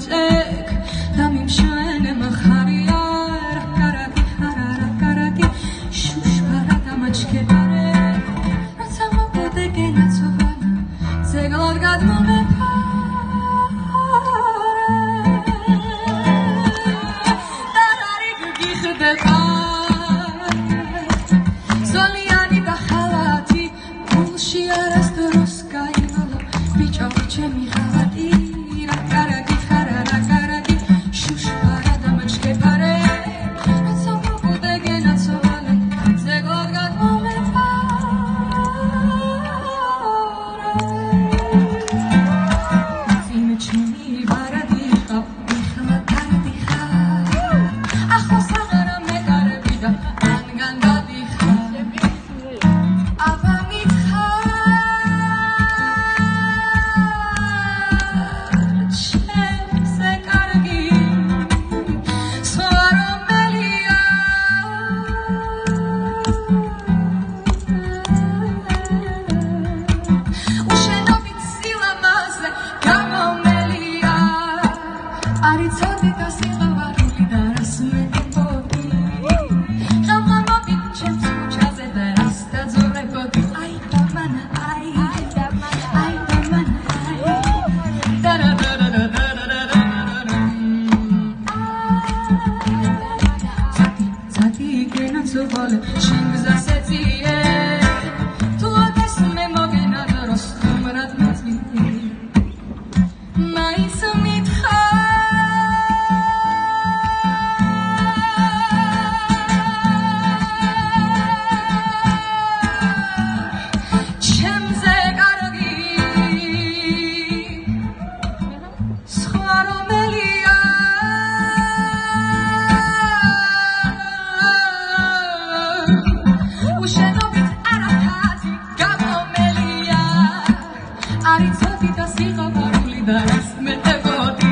წეკ და მიმშვენე მახარია რაკარაკი ხარარაკარაკი შუშვარა და მაჩქებარე რაცა მოგდე გენაცობანა ზეგლად გადმომეფარე დარარი გიხდება ზოლიანი და ხალათი გულში არასდროს გაიმალო ბიჭო ჩემი ხალათი რაკარაკი ხარარაკარაკი შუშვარა და მაჩქებარე რაცა მოგდე გენაცობანა ზეგლად გადმომეფარე წინ ჩემი ვარადიხა იხლა დარდიხა ახლოს აღარა მეკარები და მანგან გადიხა აბა მითხარ ჩემზე კარგი სხვა რომელია უშენობით სილამაზე გამომელია არიცოდი და სიყვარული და რას მეფობი ღამღამობით ჩემს ქუჩაზე და რას დაძოლებოდი აი და მანა აი და მანა აი ცადი გენაცობალე შენ გზას ეწიე თუ ოდეს მე მოგენა დროს ხუმრად მეწვიდე მაინც ჩემზე კარგი სხვა რომელია უშენობით არაფერი გამომელია არიცოდი და სიყვარული და რას მეტებოდი